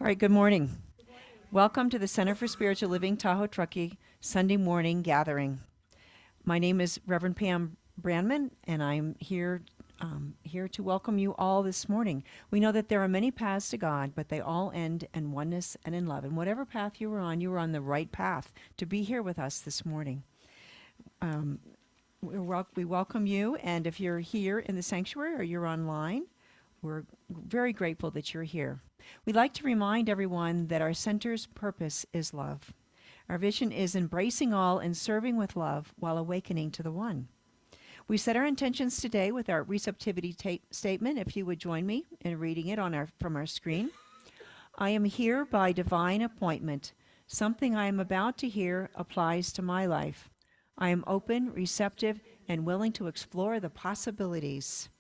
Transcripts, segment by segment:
All right, good morning. Welcome to the Center for Spiritual Living Tahoe-Truckee Sunday morning gathering. My name is Rev Pam Brandman, and I'm here to welcome you all this morning. We know that there are many paths to God, but they all end in oneness and in love. And whatever path you were on the right path to be here with us this morning. We welcome you, and if you're here in the sanctuary or you're online, we're very grateful that you're here. We'd like to remind everyone that our center's purpose is love. Our vision is embracing all and serving with love while awakening to the one. We set our intentions today with our receptivity statement, if you would join me in reading it from our screen. I am here by divine appointment. Something I am about to hear applies to my life. I am open, receptive, and willing to explore the possibilities.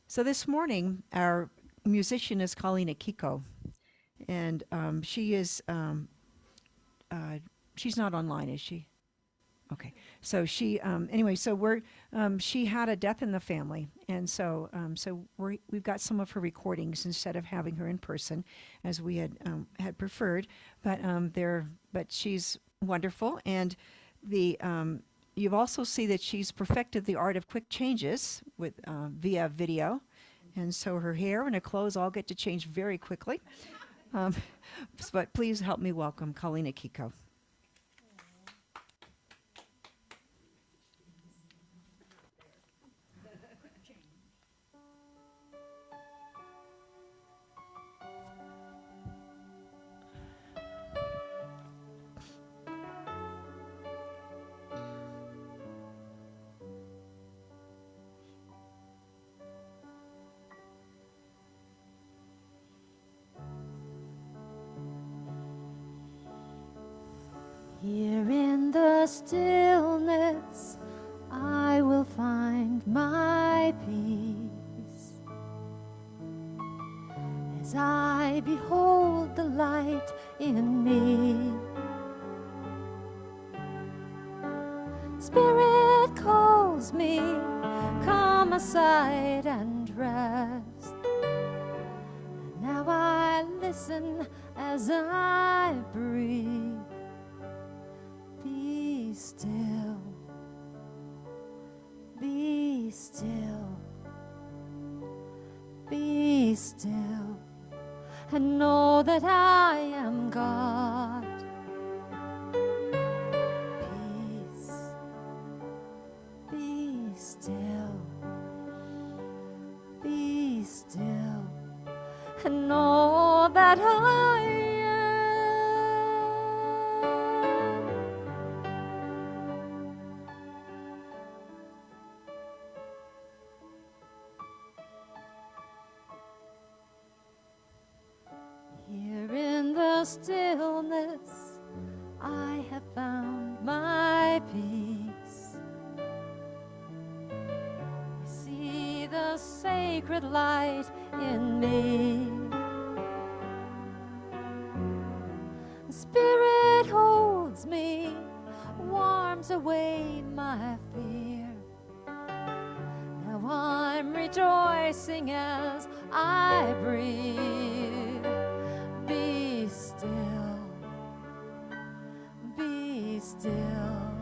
So this morning, our musician is Colleen Akiko, and she's not online, is she? Okay, so she she had a death in the family, and so we've got some of her recordings instead of having her in person, as we had preferred, but she's wonderful, and you've also see that she's perfected the art of quick changes with via video, and so her hair and her clothes all get to change very quickly. But please help me welcome Colleen Akiko. Here in the stillness, I will find my peace as I behold the light in me. Spirit calls me, come aside and rest. And now I listen as I breathe. Be still, be still, be still, and know that I am God. Peace, be still, and know that I am. Here in the stillness, I have found my peace. I see the sacred light in me. The Spirit holds me, warms away my fear. Now I'm rejoicing as I breathe. Be still, be still,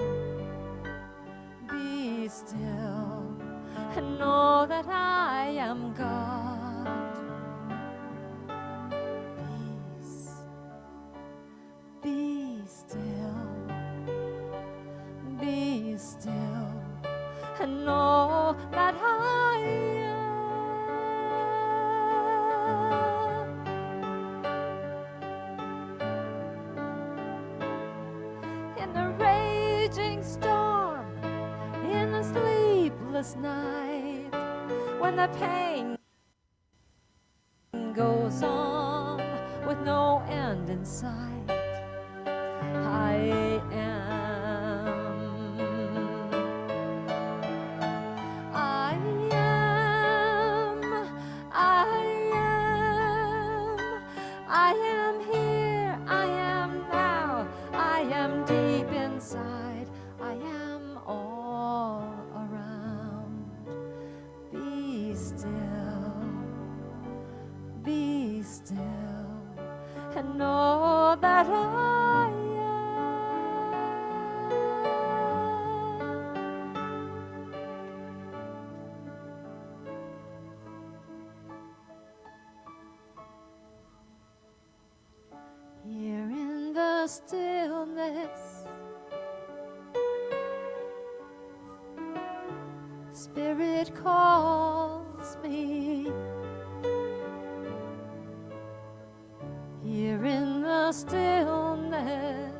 be still, and know that I am God. Peace, be still, and know that I am. In the raging storm, in the sleepless night, when the pain goes on with no end in sight, I am here, I am now, I am deep inside, I am all around. Be still, be still. and know that I am. Here in the stillness, Spirit calls me. Here in the stillness,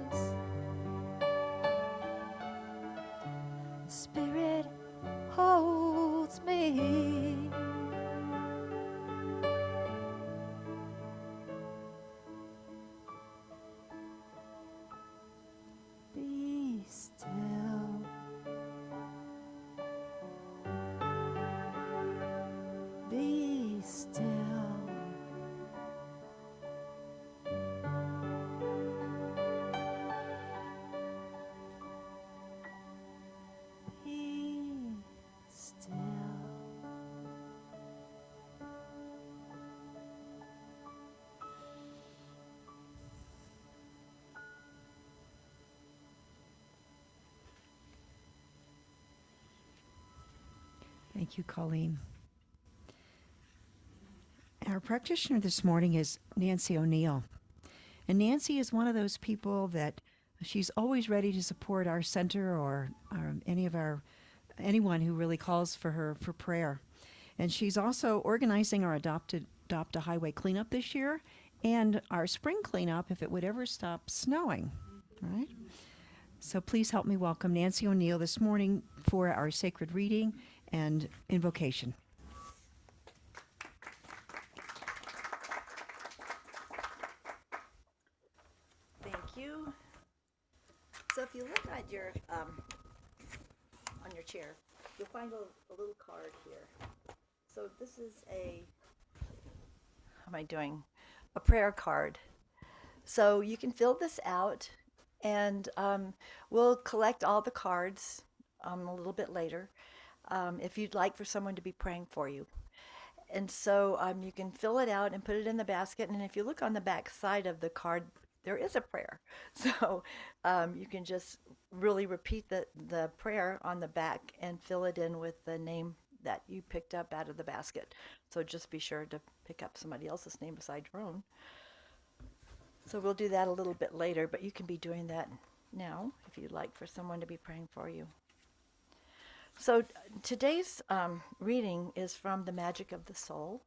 Spirit holds me. Be still. Be still. Be still. Thank you, Colleen. Our practitioner this morning is Nancy O'Neill. And Nancy is one of those people that she's always ready to support our center or anyone who really calls for her for prayer. And she's also organizing our Adopt a Highway cleanup this year and our spring cleanup if it would ever stop snowing. All right? So please help me welcome Nancy O'Neill this morning for our sacred reading and invocation. Thank you. So if you look at your on your chair, you'll find a little card here. So this is how am I doing? A prayer card. So you can fill this out, and we'll collect all the cards a little bit later if you'd like for someone to be praying for you. And so you can fill it out and put it in the basket. And if you look on the back side of the card, there is a prayer. So you can just really repeat the prayer on the back and fill it in with the name that you picked up out of the basket. So just be sure to pick up somebody else's name beside your own. So we'll do that a little bit later, but you can be doing that now if you'd like for someone to be praying for you. So today's reading is from The Magic of the Soul.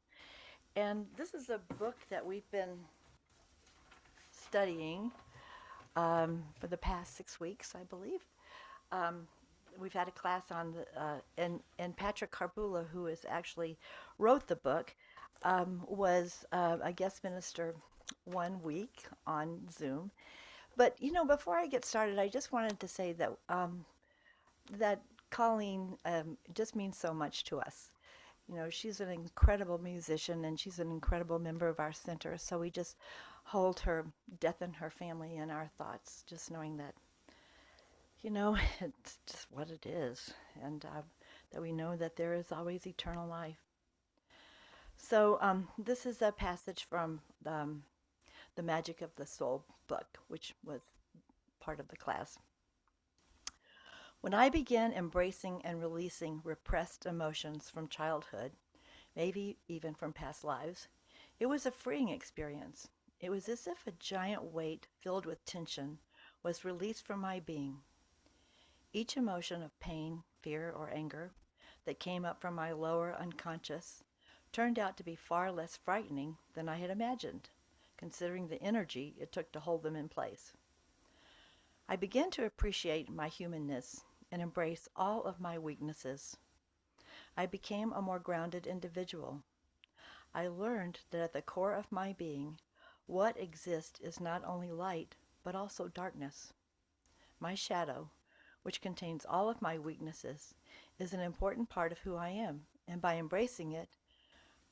And this is a book that we've been studying for the past 6 weeks, I believe. We've had a class on and Patrick Carbula, who is actually wrote the book, was a guest minister 1 week on Zoom. But before I get started, I just wanted to say that that Colleen just means so much to us. She's an incredible musician and she's an incredible member of our center. So we just hold her death and her family in our thoughts, just knowing that, it's just what it is. And that we know that there is always eternal life. So this is a passage from The Magic of the Soul book, which was part of the class. When I began embracing and releasing repressed emotions from childhood, maybe even from past lives, it was a freeing experience. It was as if a giant weight filled with tension was released from my being. Each emotion of pain, fear, or anger that came up from my lower unconscious turned out to be far less frightening than I had imagined, considering the energy it took to hold them in place. I began to appreciate my humanness and embrace all of my weaknesses. I became a more grounded individual. I learned that at the core of my being, what exists is not only light, but also darkness. My shadow, which contains all of my weaknesses, is an important part of who I am, and by embracing it,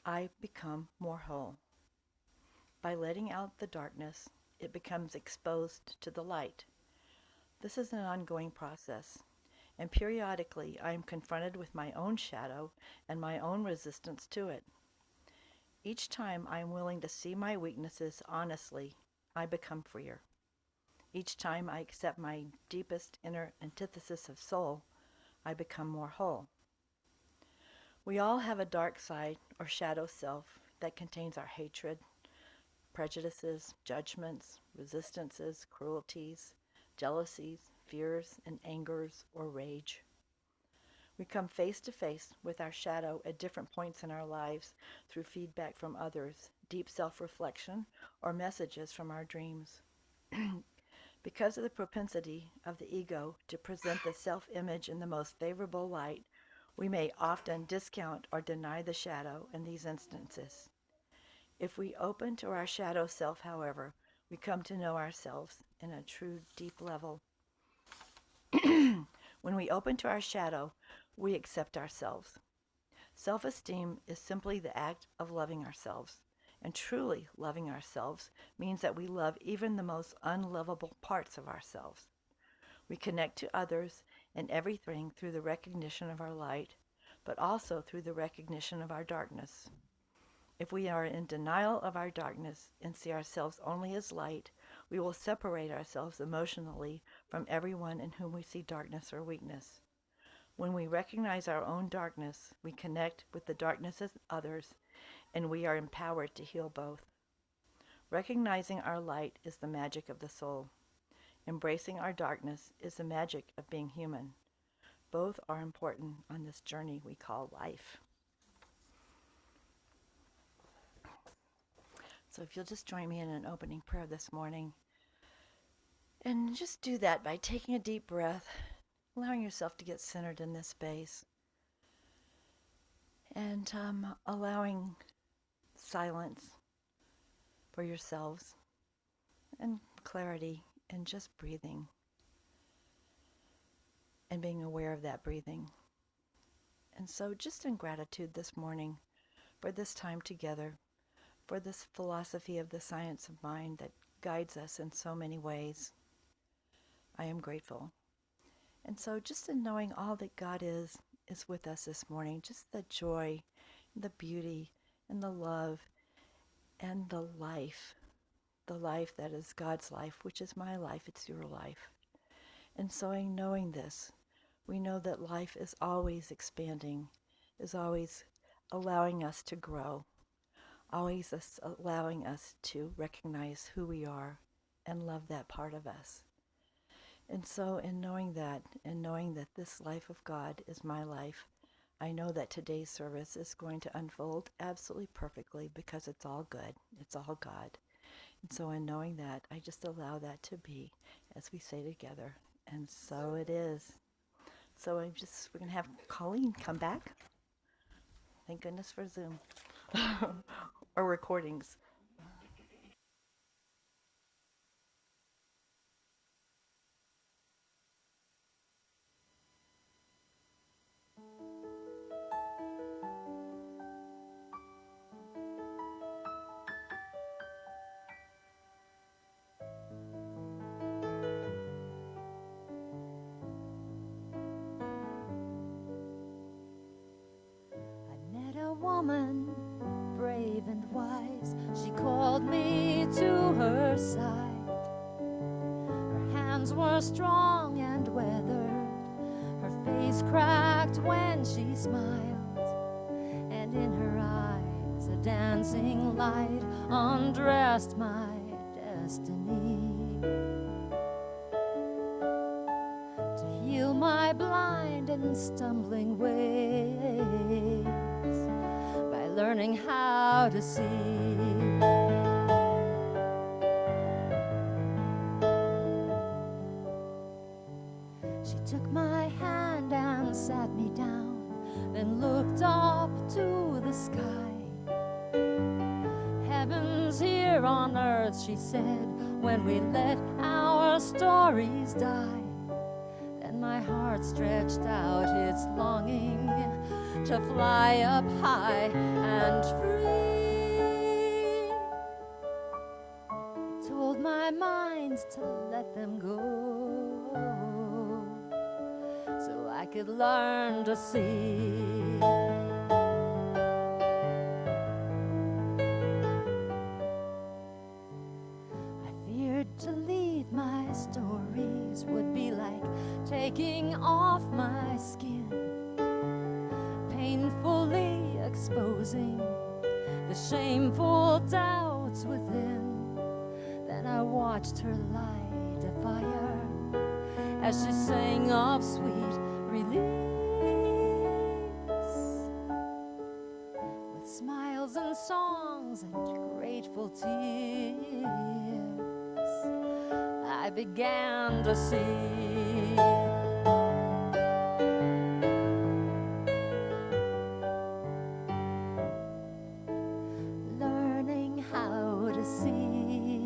I become more whole. By letting out the darkness, it becomes exposed to the light. This is an ongoing process, and periodically I am confronted with my own shadow and my own resistance to it. Each time I am willing to see my weaknesses honestly, I become freer. Each time I accept my deepest inner antithesis of soul, I become more whole. We all have a dark side or shadow self that contains our hatred, prejudices, judgments, resistances, cruelties, jealousies, fears, and angers or rage. We come face to face with our shadow at different points in our lives through feedback from others, deep self-reflection, or messages from our dreams. Because of the propensity of the ego to present the self-image in the most favorable light, we may often discount or deny the shadow in these instances. If we open to our shadow self, however, we come to know ourselves in a true deep level. When we open to our shadow, we accept ourselves. Self-esteem is simply the act of loving ourselves. And truly loving ourselves means that we love even the most unlovable parts of ourselves. We connect to others and everything through the recognition of our light, but also through the recognition of our darkness. If we are in denial of our darkness and see ourselves only as light, we will separate ourselves emotionally from everyone in whom we see darkness or weakness. When we recognize our own darkness, we connect with the darkness of others, and we are empowered to heal both. Recognizing our light is the magic of the soul. Embracing our darkness is the magic of being human. Both are important on this journey we call life. So if you'll just join me in an opening prayer this morning, and just do that by taking a deep breath, allowing yourself to get centered in this space, and allowing silence for yourselves and clarity and just breathing and being aware of that breathing. And so just in gratitude this morning for this time together, for this philosophy of the science of mind that guides us in so many ways, I am grateful. And so just in knowing all that God is with us this morning, just the joy, the beauty, and the love, and the life that is God's life, which is my life, it's your life. And so in knowing this, we know that life is always expanding, is always allowing us to grow, always allowing us to recognize who we are and love that part of us. And so in knowing that, and knowing that this life of God is my life, I know that today's service is going to unfold absolutely perfectly because it's all good. It's all God. And so in knowing that, I just allow that to be as we say together. And so it is. So we're going to have Colleen come back. Thank goodness for Zoom or recordings. I met a woman, brave and wise. She called me to her side. Her hands were strong and weathered. Her face cracked when she smiled. And in her eyes a dancing light undressed my destiny. To heal my blind and stumbling ways by learning how to see. She took my hand and sat me down, then looked up to the sky. Heaven's here on earth, she said, when we let our stories die. Then my heart stretched out its longing to fly up high and free. It told my mind to let them go, so I could learn to see. breaking off my skin, painfully exposing the shameful doubts within. Then I watched her light a fire as she sang of sweet release. With smiles and songs and grateful tears, I began to see learning how to see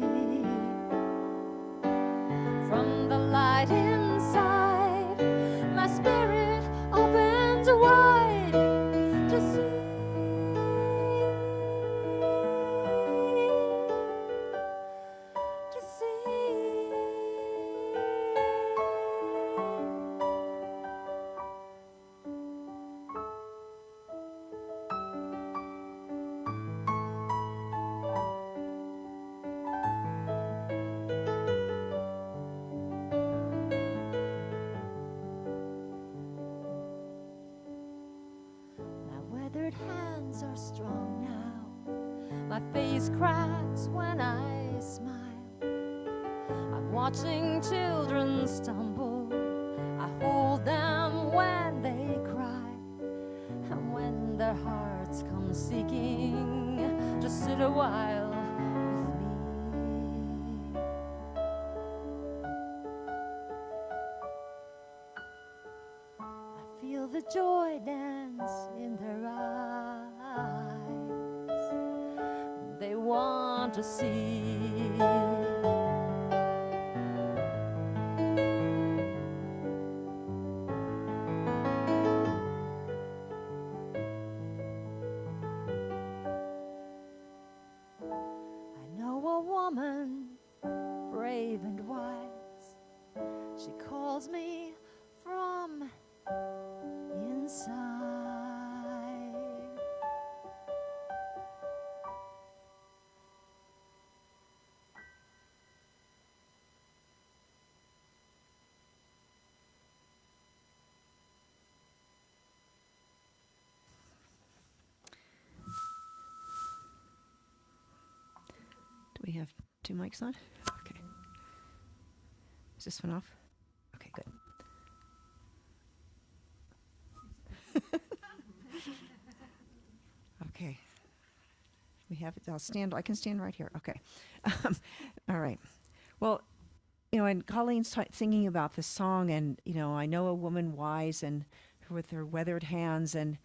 from the light inside. My spirit opens wide to see. To see. My weathered hands are strong now. My face cracks when I smile. I'm watching children stumble. I hold them when they cry. And when their hearts come seeking to sit a while with me, I feel the joy dance in their eyes. They want to see. I know a woman, brave and wise. She calls me from inside. Do we have two mics on? Okay. Is this one off? Okay, good. Okay. We have it. I can stand right here. Okay. All right. Well, and Colleen's singing about this song, and, I know a woman wise and with her weathered hands, and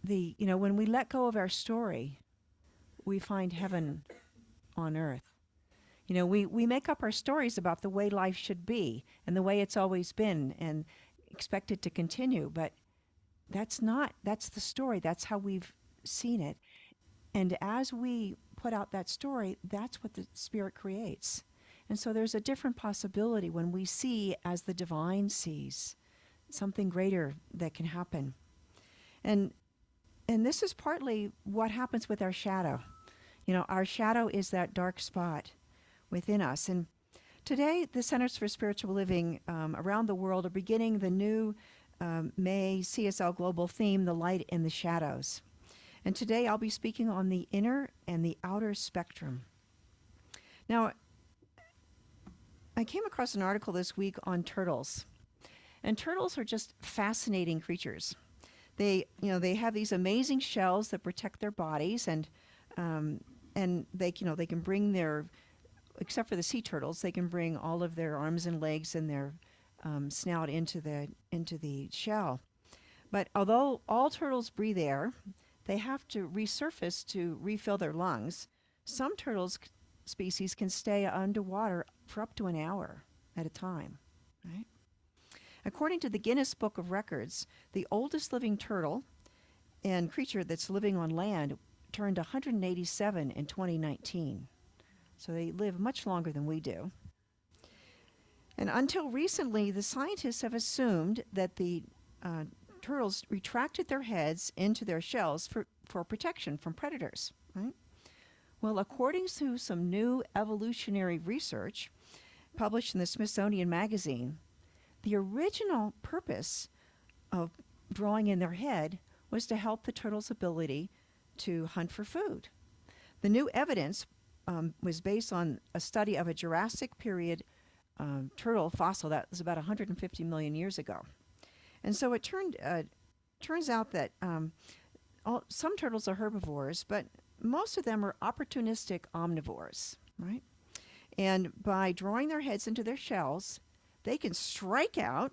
when we let go of our story, we find heaven on earth. We make up our stories about the way life should be and the way it's always been and expect it to continue, but that's the story. That's how we've seen it. And as we put out that story, that's what the Spirit creates. And so there's a different possibility when we see as the divine sees, something greater that can happen. And this is partly what happens with our shadow. Our shadow is that dark spot within us. And today, the Centers for Spiritual Living around the world are beginning the new May CSL Global theme, The Light in the Shadows. And today I'll be speaking on the inner and the outer spectrum. Now, I came across an article this week on turtles. And turtles are just fascinating creatures. They have these amazing shells that protect their bodies, and they can bring their, except for the sea turtles, they can bring all of their arms and legs and their snout into the shell. But although all turtles breathe air, they have to resurface to refill their lungs. Some turtles species can stay underwater for up to an hour at a time, right? According to the Guinness Book of Records, the oldest living turtle and creature that's living on land turned 187 in 2019. So they live much longer than we do. And until recently, the scientists have assumed that the turtles retracted their heads into their shells for protection from predators, right? Well, according to some new evolutionary research published in the Smithsonian Magazine, the original purpose of drawing in their head was to help the turtle's ability to hunt for food. The new evidence was based on a study of a Jurassic period turtle fossil that was about 150 million years ago. And so it turns out that some turtles are herbivores, but most of them are opportunistic omnivores, right? And by drawing their heads into their shells, they can strike out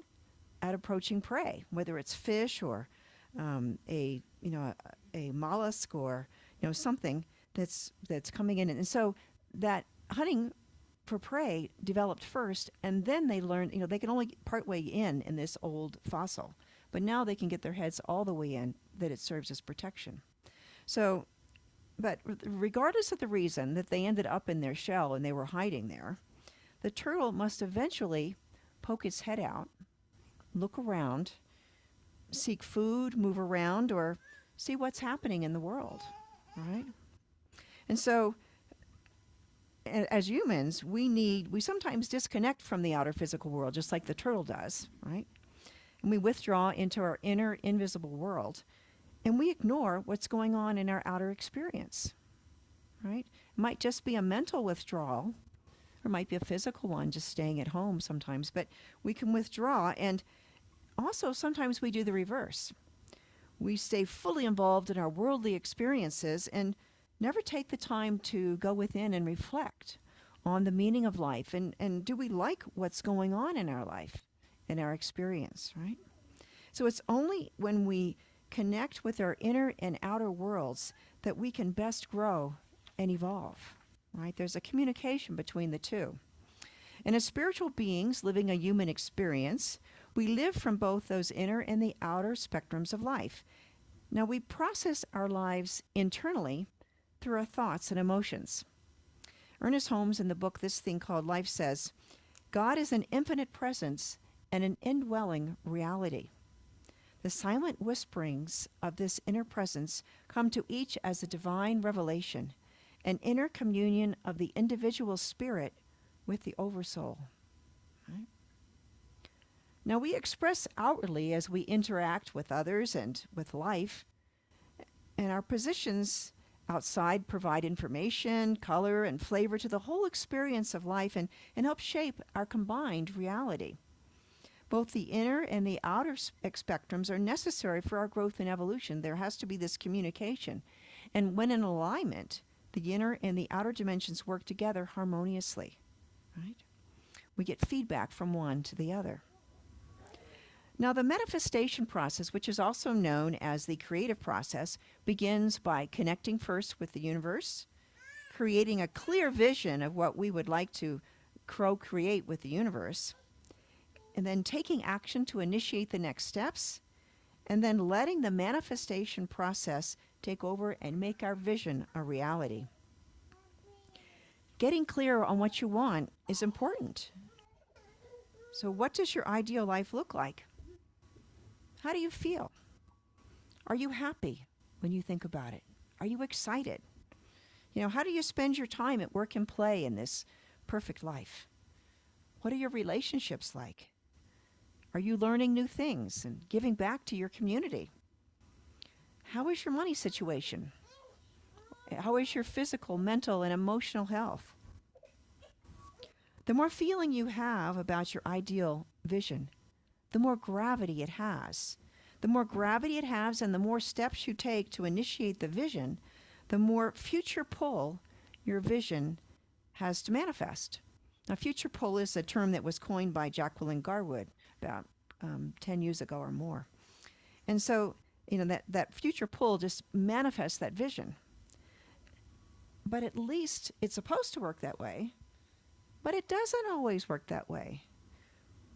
at approaching prey, whether it's fish or a mollusk or something that's coming in. And so that hunting for prey developed first, and then they learned, they can only partway in this old fossil, but now they can get their heads all the way in, that it serves as protection. So, but regardless of the reason that they ended up in their shell and they were hiding there, the turtle must eventually poke its head out, look around, seek food, move around, or see what's happening in the world, right? And so, as humans, we sometimes disconnect from the outer physical world, just like the turtle does, right? And we withdraw into our inner invisible world, and we ignore what's going on in our outer experience, right? It might just be a mental withdrawal, or it might be a physical one, just staying at home sometimes, but we can withdraw, and also sometimes we do the reverse. We stay fully involved in our worldly experiences and never take the time to go within and reflect on the meaning of life, and do we like what's going on in our life, in our experience, right? So it's only when we connect with our inner and outer worlds that we can best grow and evolve, right? There's a communication between the two. And as spiritual beings living a human experience, we live from both those inner and the outer spectrums of life. Now, we process our lives internally through our thoughts and emotions. Ernest Holmes, in the book This Thing Called Life, says, God is an infinite presence and an indwelling reality. The silent whisperings of this inner presence come to each as a divine revelation, an inner communion of the individual spirit with the oversoul. Right? Now, we express outwardly as we interact with others and with life, and our positions outside provide information, color, and flavor to the whole experience of life and help shape our combined reality. Both the inner and the outer spectrums are necessary for our growth and evolution. There has to be this communication. And when in alignment, the inner and the outer dimensions work together harmoniously, right? We get feedback from one to the other. Now, the manifestation process, which is also known as the creative process, begins by connecting first with the universe, creating a clear vision of what we would like to co-create with the universe, and then taking action to initiate the next steps, and then letting the manifestation process take over and make our vision a reality. Getting clear on what you want is important. So what does your ideal life look like? How do you feel? Are you happy when you think about it? Are you excited? How do you spend your time at work and play in this perfect life? What are your relationships like? Are you learning new things and giving back to your community? How is your money situation? How is your physical, mental, and emotional health? The more feeling you have about your ideal vision, the more gravity it has. The more gravity it has and the more steps you take to initiate the vision, the more future pull your vision has to manifest. Now, future pull is a term that was coined by Jacqueline Garwood about 10 years ago or more. And so, that future pull just manifests that vision. But at least it's supposed to work that way. But it doesn't always work that way.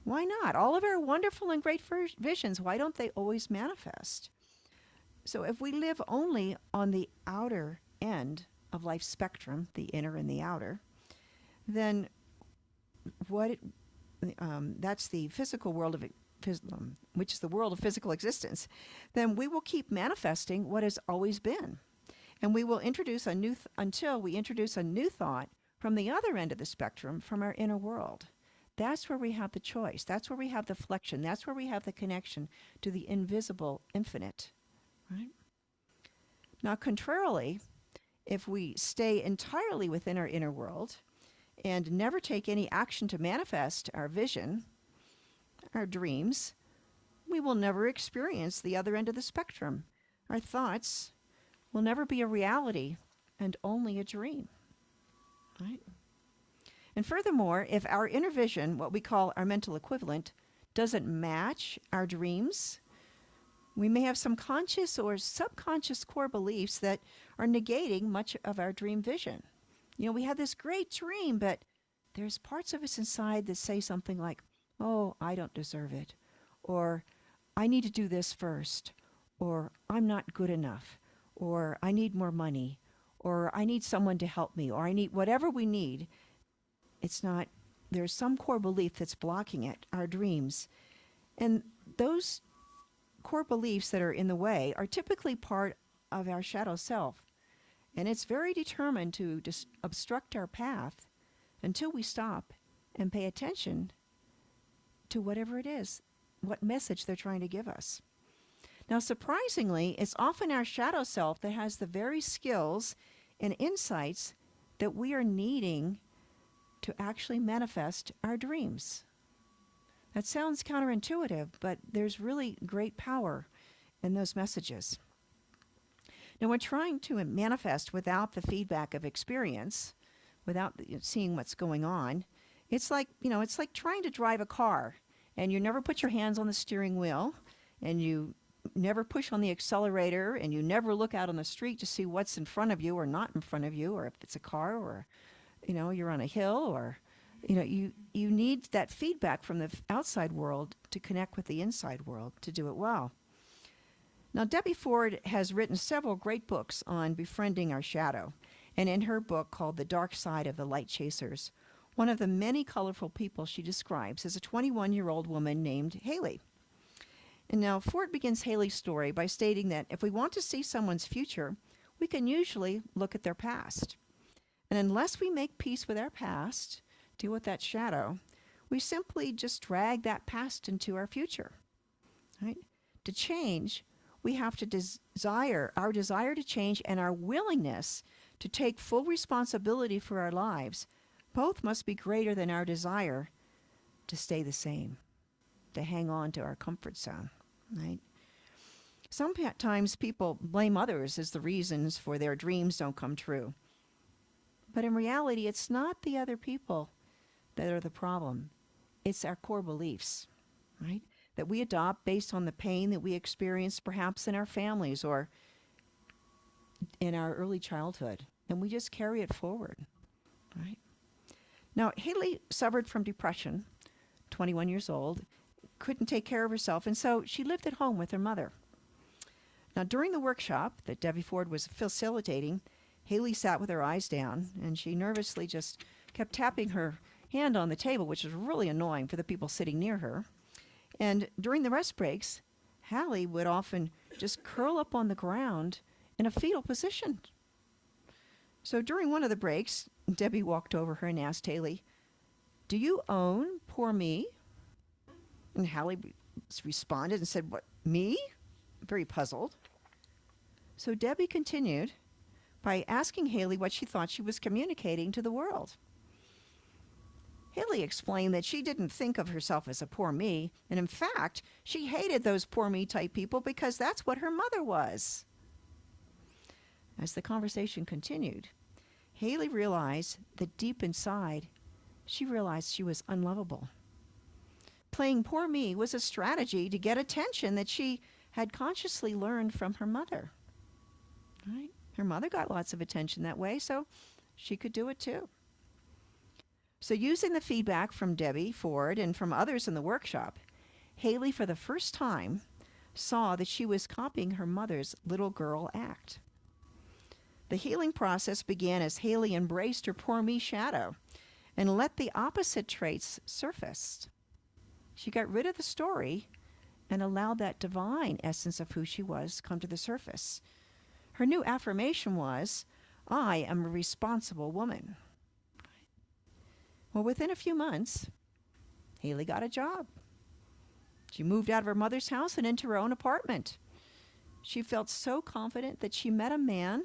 Why not? All of our wonderful and great visions, why don't they always manifest? So if we live only on the outer end of life's spectrum, the inner and the outer, then that's the physical world of which is the world of physical existence, then we will keep manifesting what has always been. And we will introduce until we introduce a new thought from the other end of the spectrum, from our inner world. that's where we have the choice. That's where we have the flexion. That's where we have the connection to the invisible infinite, right? Now, contrarily, if we stay entirely within our inner world and never take any action to manifest our vision, our dreams, we will never experience the other end of the spectrum. Our thoughts will never be a reality and only a dream, right? And furthermore, if our inner vision, what we call our mental equivalent, doesn't match our dreams, we may have some conscious or subconscious core beliefs that are negating much of our dream vision. You know, we have this great dream, but there's parts of us inside that say something like, oh, I don't deserve it, or I need to do this first, or I'm not good enough, or I need more money, or I need someone to help me, or I need whatever we need. It's not, there's some core belief that's blocking it, our dreams. And those core beliefs that are in the way are typically part of our shadow self. And it's very determined to obstruct our path until we stop and pay attention to whatever it is, what message they're trying to give us. Now, surprisingly, it's often our shadow self that has the very skills and insights that we are needing to actually manifest our dreams. That sounds counterintuitive, but there's really great power in those messages. Now, we're trying to manifest without the feedback of experience, without seeing what's going on. It's like, it's like trying to drive a car, and you never put your hands on the steering wheel, and you never push on the accelerator, and you never look out on the street to see what's in front of you or not in front of you, or if it's a car, or, you're on a hill, or, you need that feedback from the outside world to connect with the inside world to do it well. Now, Debbie Ford has written several great books on befriending our shadow. And in her book called The Dark Side of the Light Chasers, one of the many colorful people she describes is a 21-year-old woman named Haley. And now Ford begins Haley's story by stating that if we want to see someone's future, we can usually look at their past. And unless we make peace with our past, deal with that shadow, we simply just drag that past into our future. Right? To change, we have to our desire to change and our willingness to take full responsibility for our lives. Both must be greater than our desire to stay the same, to hang on to our comfort zone, right? Sometimes people blame others as the reasons for their dreams don't come true. But in reality, it's not the other people that are the problem. It's our core beliefs, right? That we adopt based on the pain that we experienced perhaps in our families or in our early childhood. And we just carry it forward, right? Now, Haley suffered from depression, 21 years old, couldn't take care of herself, and so she lived at home with her mother. Now, during the workshop that Debbie Ford was facilitating, Haley sat with her eyes down, and she nervously just kept tapping her hand on the table, which was really annoying for the people sitting near her. And during the rest breaks, Hallie would often just curl up on the ground in a fetal position. So during one of the breaks, Debbie walked over her and asked Haley, "Do you own poor me?" And Hallie responded and said, "What, me?" Very puzzled. So Debbie continued by asking Haley what she thought she was communicating to the world. Haley explained that she didn't think of herself as a poor me, and in fact, she hated those poor me type people because that's what her mother was. As the conversation continued, Haley realized that deep inside, she realized she was unlovable. Playing poor me was a strategy to get attention that she had consciously learned from her mother. Right? Her mother got lots of attention that way, so she could do it too. So using the feedback from Debbie Ford and from others in the workshop, Haley for the first time saw that she was copying her mother's little girl act. The healing process began as Haley embraced her poor me shadow and let the opposite traits surface. She got rid of the story and allowed that divine essence of who she was come to the surface. Her new affirmation was, "I am a responsible woman." Well, within a few months, Haley got a job. She moved out of her mother's house and into her own apartment. She felt so confident that she met a man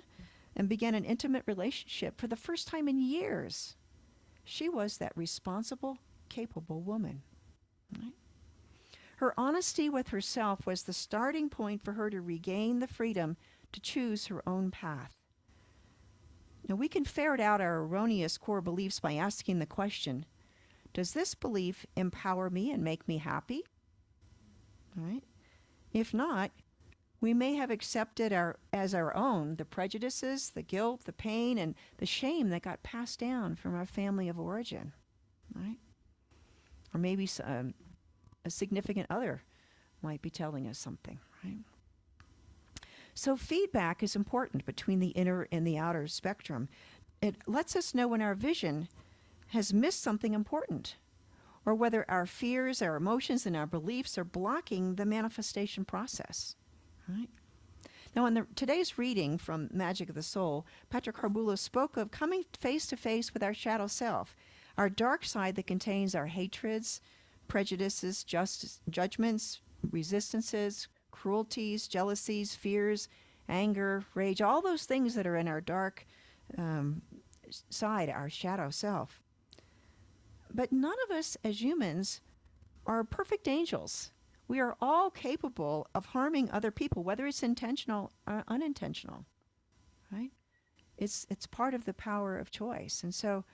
and began an intimate relationship for the first time in years. She was that responsible, capable woman. Right? Her honesty with herself was the starting point for her to regain the freedom to choose her own path. Now, we can ferret out our erroneous core beliefs by asking the question, does this belief empower me and make me happy? Right? If not, we may have accepted as our own the prejudices, the guilt, the pain, and the shame that got passed down from our family of origin. Right? Or maybe a significant other might be telling us something. Right? So feedback is important between the inner and the outer spectrum. It lets us know when our vision has missed something important, or whether our fears, our emotions, and our beliefs are blocking the manifestation process. Right? Now, in today's reading from Magic of the Soul, Patrick Harbulo spoke of coming face to face with our shadow self, our dark side that contains our hatreds, prejudices, judgments, resistances, cruelties, jealousies, fears, anger, rage, all those things that are in our dark side, our shadow self. But none of us as humans are perfect angels. We are all capable of harming other people, whether it's intentional or unintentional, right? It's part of the power of choice. And so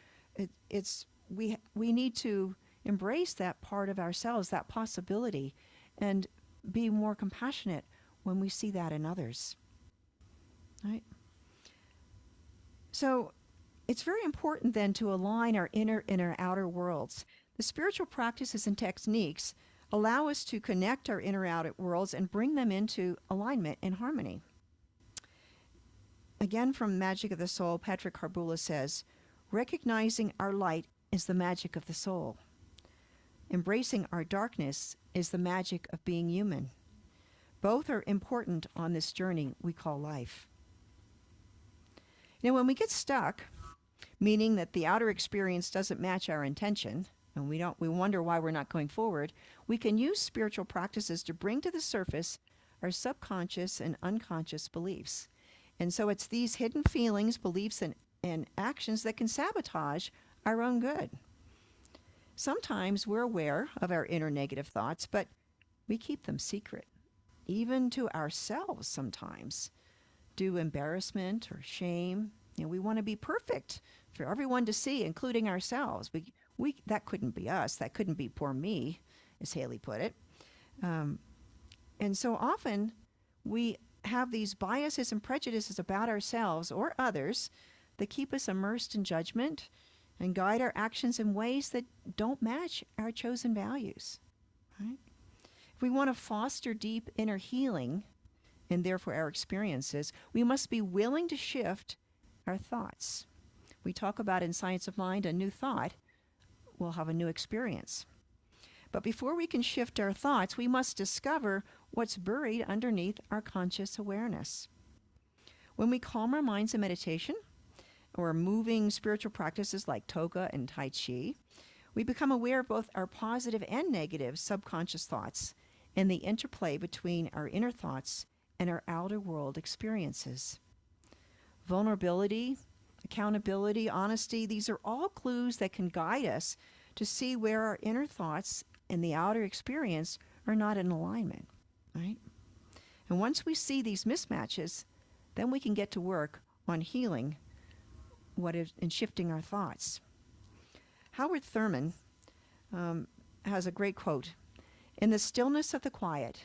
we need to embrace that part of ourselves, that possibility, and be more compassionate when we see that in others, right? So it's very important then to align our inner and our outer worlds. The spiritual practices and techniques allow us to connect our inner outer worlds and bring them into alignment and harmony. Again, from Magic of the Soul, Patrick Harbulo says, recognizing our light is the magic of the soul. Embracing our darkness is the magic of being human. Both are important on this journey we call life. Now, when we get stuck, meaning that the outer experience doesn't match our intention, and we wonder why we're not going forward, we can use spiritual practices to bring to the surface our subconscious and unconscious beliefs. And so it's these hidden feelings, beliefs, and actions that can sabotage our own good. Sometimes we're aware of our inner negative thoughts, but we keep them secret, even to ourselves sometimes, due to embarrassment or shame. We want to be perfect for everyone to see, including ourselves. That couldn't be us. That couldn't be poor me, as Haley put it. And so often we have these biases and prejudices about ourselves or others that keep us immersed in judgment and guide our actions in ways that don't match our chosen values. Right? If we want to foster deep inner healing, and therefore our experiences, we must be willing to shift our thoughts. We talk about in Science of Mind, a new thought will have a new experience. But before we can shift our thoughts, we must discover what's buried underneath our conscious awareness. When we calm our minds in meditation, or moving spiritual practices like toga and tai chi, we become aware of both our positive and negative subconscious thoughts and the interplay between our inner thoughts and our outer world experiences. Vulnerability, accountability, honesty, these are all clues that can guide us to see where our inner thoughts and the outer experience are not in alignment, right? And once we see these mismatches, then we can get to work on healing and shifting our thoughts. Howard Thurman has a great quote. In the stillness of the quiet,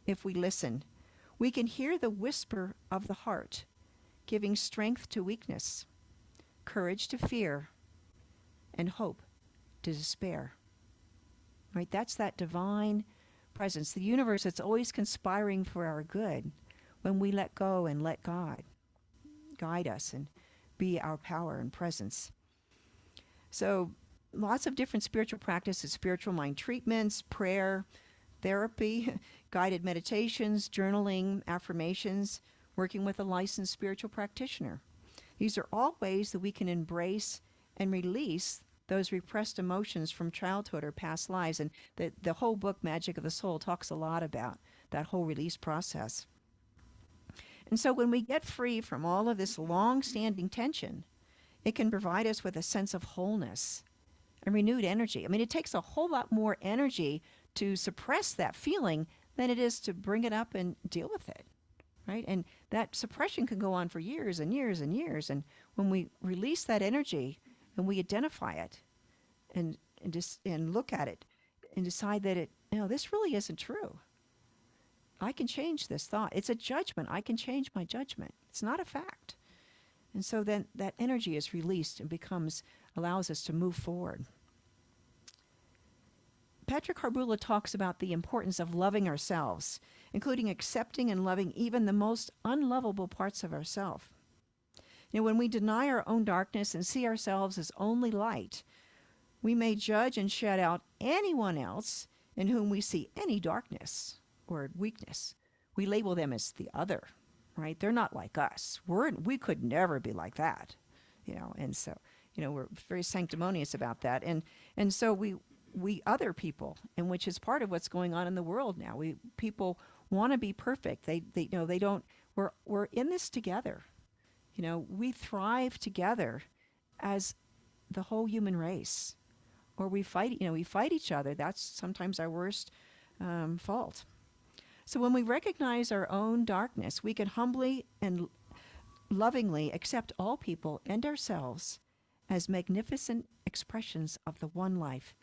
if we listen, we can hear the whisper of the heart, giving strength to weakness, courage to fear, and hope to despair. Right? That's that divine presence, the universe that's always conspiring for our good when we let go and let God guide us and be our power and presence. So lots of different spiritual practices, spiritual mind treatments, prayer, therapy, guided meditations, journaling, affirmations, working with a licensed spiritual practitioner. These are all ways that we can embrace and release those repressed emotions from childhood or past lives. And the whole book, Magic of the Soul, talks a lot about that whole release process. And so when we get free from all of this long-standing tension, it can provide us with a sense of wholeness and renewed energy. I mean, it takes a whole lot more energy to suppress that feeling than it is to bring it up and deal with it, right? And that suppression can go on for years and years and years. And when we release that energy and we identify it and look at it and decide that this really isn't true. I can change this thought. It's a judgment. I can change my judgment. It's not a fact. And so then that energy is released and allows us to move forward. Patrick Harbula talks about the importance of loving ourselves, including accepting and loving even the most unlovable parts of ourselves. When we deny our own darkness and see ourselves as only light, we may judge and shut out anyone else in whom we see any darkness or weakness. We label them as the other, right? They're not like us. We could never be like that, and so, we're very sanctimonious about that. And so we other people, and which is part of what's going on in the world now. People want to be perfect. They don't, we're in this together. We thrive together as the whole human race, or we fight each other. That's sometimes our worst fault. So when we recognize our own darkness, we can humbly and lovingly accept all people and ourselves as magnificent expressions of the one life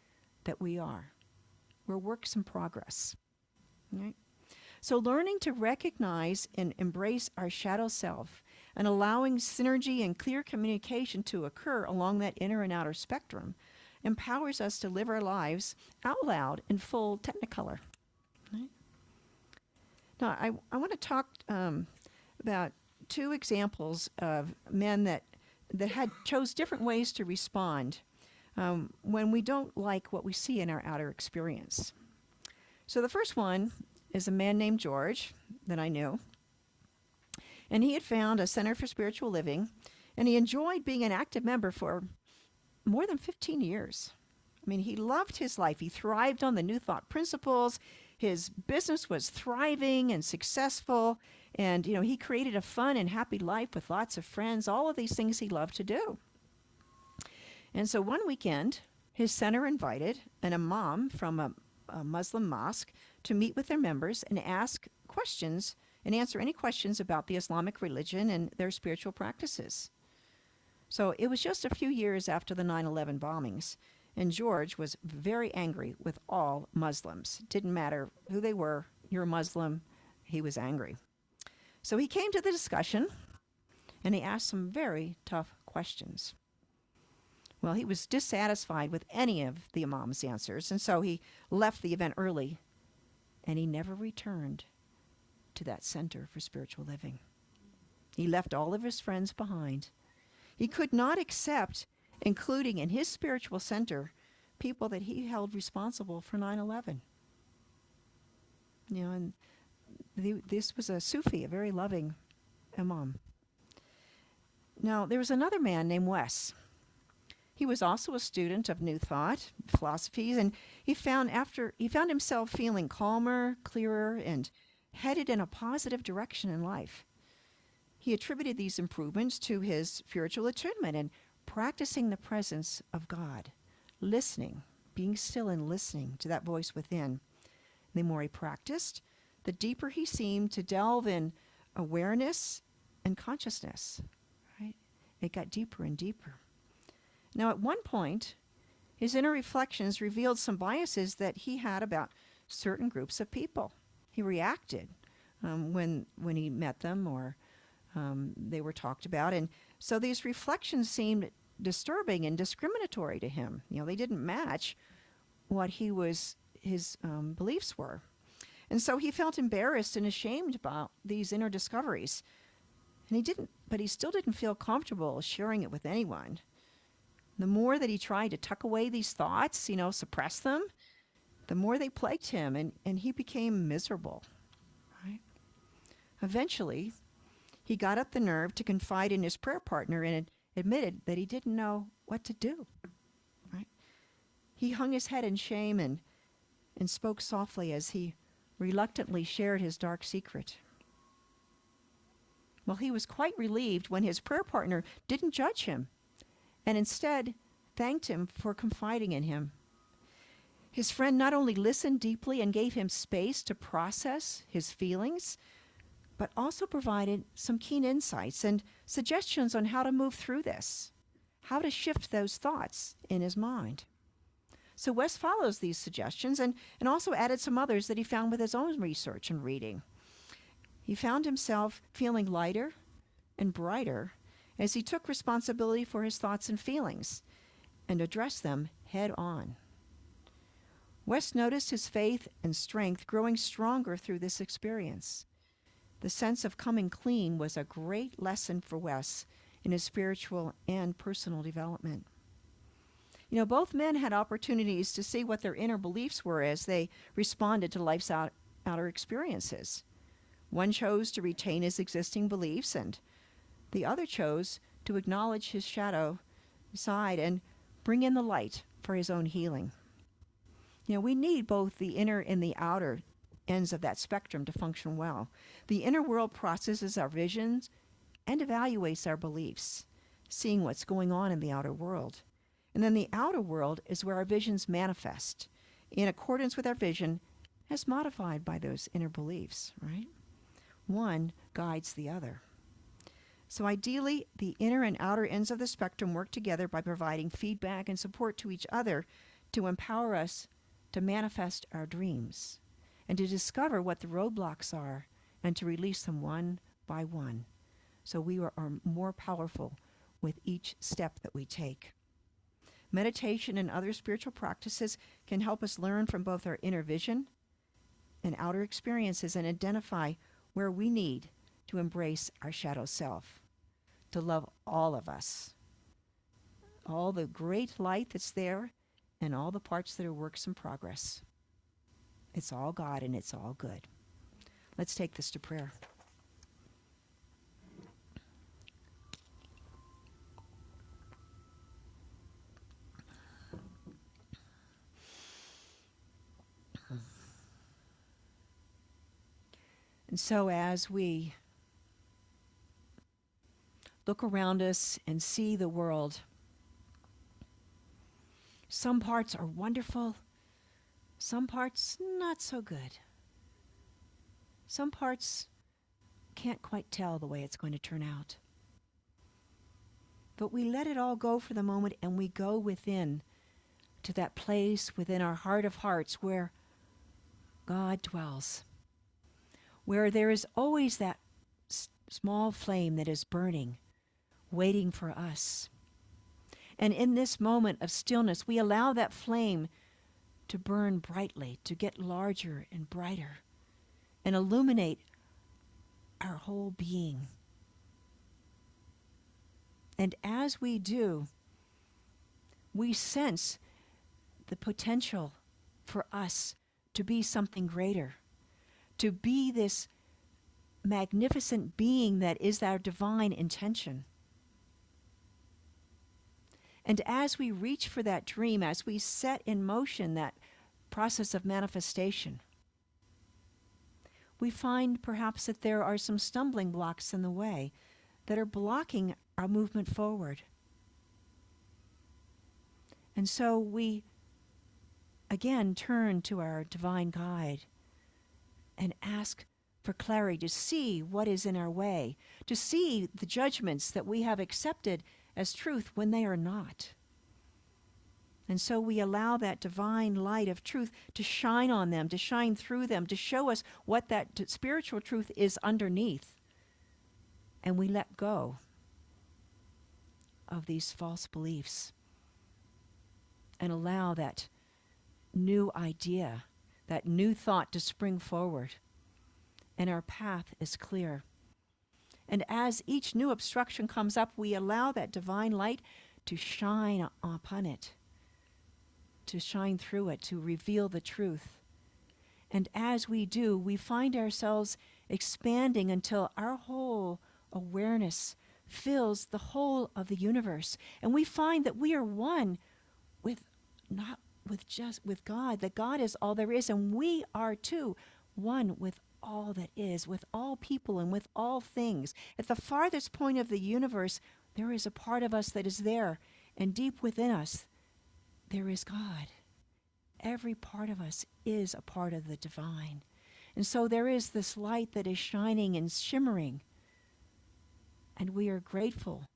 that we are. We're works in progress. Right? So learning to recognize and embrace our shadow self and allowing synergy and clear communication to occur along that inner and outer spectrum empowers us to live our lives out loud in full technicolor. Right? Now, I want to talk about two examples of men that chose different ways to respond when we don't like what we see in our outer experience. So the first one is a man named George that I knew. And he had found a Center for Spiritual Living, and he enjoyed being an active member for more than 15 years. I mean, he loved his life. He thrived on the New Thought principles. His business was thriving and successful. And, he created a fun and happy life with lots of friends, all of these things he loved to do. And so one weekend, his center invited an imam from a Muslim mosque to meet with their members and ask questions and answer any questions about the Islamic religion and their spiritual practices. So it was just a few years after the 9/11 bombings, and George was very angry with all Muslims. Didn't matter who they were, you're a Muslim, he was angry. So he came to the discussion, and he asked some very tough questions. Well, he was dissatisfied with any of the imam's answers, and so he left the event early, and he never returned to that Center for Spiritual Living. He left all of his friends behind. He could not accept including in his spiritual center people that he held responsible for 9/11. And this was a Sufi, a very loving imam. Now, there was another man named Wes. He was also a student of New Thought, philosophies, and he found himself feeling calmer, clearer, and headed in a positive direction in life. He attributed these improvements to his spiritual attunement and practicing the presence of God, listening, being still and listening to that voice within. The more he practiced, the deeper he seemed to delve in awareness and consciousness. Right? It got deeper and deeper. Now, at one point, his inner reflections revealed some biases that he had about certain groups of people. He reacted when he met them or they were talked about. And so these reflections seemed disturbing and discriminatory to him. They didn't match what his beliefs were. And so he felt embarrassed and ashamed about these inner discoveries. And he still didn't feel comfortable sharing it with anyone. The more that he tried to tuck away these thoughts, suppress them, the more they plagued him, and he became miserable. Right? Eventually, he got up the nerve to confide in his prayer partner and admitted that he didn't know what to do. Right? He hung his head in shame and spoke softly as he reluctantly shared his dark secret. Well, he was quite relieved when his prayer partner didn't judge him and instead thanked him for confiding in him. His friend not only listened deeply and gave him space to process his feelings, but also provided some keen insights and suggestions on how to move through this, how to shift those thoughts in his mind. So Wes follows these suggestions and also added some others that he found with his own research and reading. He found himself feeling lighter and brighter as he took responsibility for his thoughts and feelings and addressed them head on. Wes noticed his faith and strength growing stronger through this experience. The sense of coming clean was a great lesson for Wes in his spiritual and personal development. You know, both men had opportunities to see what their inner beliefs were as they responded to life's outer experiences. One chose to retain his existing beliefs, and the other chose to acknowledge his shadow side and bring in the light for his own healing. You know, we need both the inner and the outer ends of that spectrum to function well. The inner world processes our visions and evaluates our beliefs, seeing what's going on in the outer world. And then the outer world is where our visions manifest in accordance with our vision as modified by those inner beliefs, right? One guides the other. So ideally, the inner and outer ends of the spectrum work together by providing feedback and support to each other to empower us to manifest our dreams and to discover what the roadblocks are and to release them one by one. So we are more powerful with each step that we take. Meditation and other spiritual practices can help us learn from both our inner vision and outer experiences and identify where we need to embrace our shadow self, to love all of us, all the great light that's there and all the parts that are works in progress. It's all God and it's all good. Let's take this to prayer. And so as we look around us and see the world, some parts are wonderful, some parts not so good. Some parts can't quite tell the way it's going to turn out. But we let it all go for the moment and we go within to that place within our heart of hearts where God dwells, where there is always that small flame that is burning, waiting for us. And in this moment of stillness, we allow that flame to burn brightly, to get larger and brighter, and illuminate our whole being. And as we do, we sense the potential for us to be something greater, to be this magnificent being that is our divine intention. And as we reach for that dream, as we set in motion that process of manifestation, we find perhaps that there are some stumbling blocks in the way that are blocking our movement forward. And so we again turn to our divine guide and ask for clarity to see what is in our way, to see the judgments that we have accepted as truth when they are not. And so we allow that divine light of truth to shine on them, to shine through them, to show us what that spiritual truth is underneath. And we let go of these false beliefs and allow that new idea, that new thought to spring forward. And our path is clear. And as each new obstruction comes up, we allow that divine light to shine upon it, to shine through it, to reveal the truth. And as we do, we find ourselves expanding until our whole awareness fills the whole of the universe. And we find that we are one with with God, that God is all there is, and we are too one with all that is, with all people and with all things. At the farthest point of the universe, there is a part of us that is there, and deep within us, there is God. Every part of us is a part of the divine. And so there is this light that is shining and shimmering, and we are grateful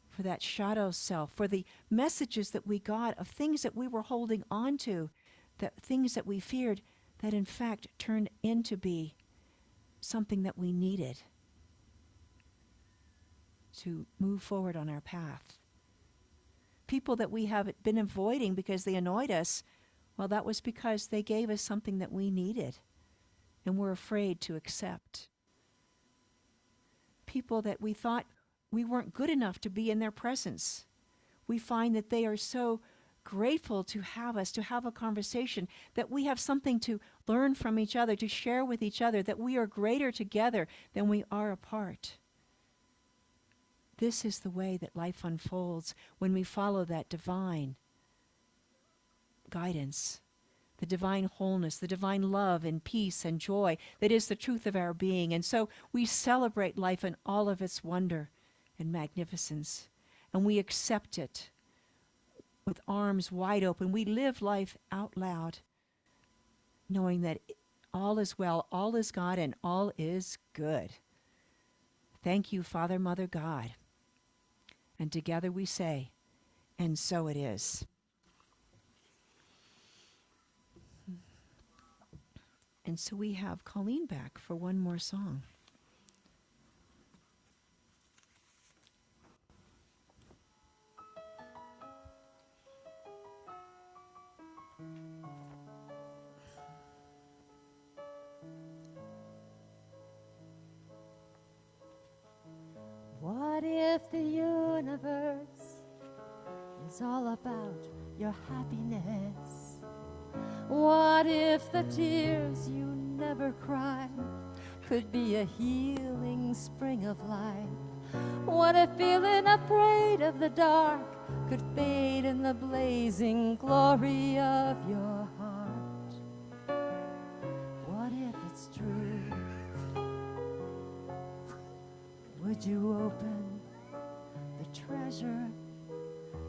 for that shadow self, for the messages that we got of things that we were holding on to, that things that we feared, that in fact turned into be something that we needed to move forward on our path. People that we have been avoiding because they annoyed us, well, that was because they gave us something that we needed and we're afraid to accept. People that we thought we weren't good enough to be in their presence. We find that they are so grateful to have us, to have a conversation, that we have something to learn from each other, to share with each other, that we are greater together than we are apart. This is the way that life unfolds when we follow that divine guidance, the divine wholeness, the divine love and peace and joy that is the truth of our being. And so we celebrate life in all of its wonder and magnificence, and we accept it with arms wide open. We live life out loud, knowing that all is well, all is God, and all is good. Thank you, Father, Mother, God. And together we say, and so it is. And so we have Colleen back for one more song. What if the universe is all about your happiness? What if the tears you never cried could be a healing spring of life? What if feeling afraid of the dark could fade in the blazing glory of your heart? What if it's true? Would you open the treasure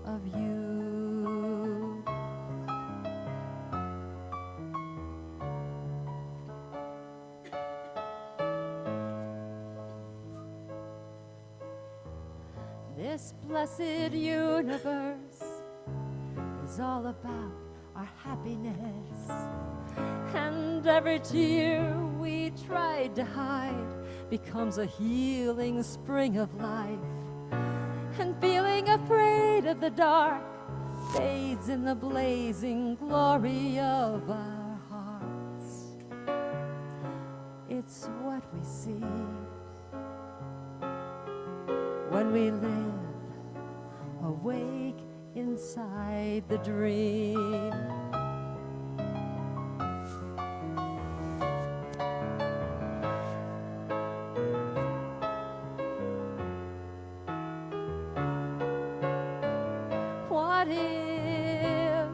of you? This blessed universe is all about our happiness, and every tear we tried to hide becomes a healing spring of life, and feeling afraid of the dark fades in the blazing glory of our hearts. It's what we see when we live awake inside the dream. What if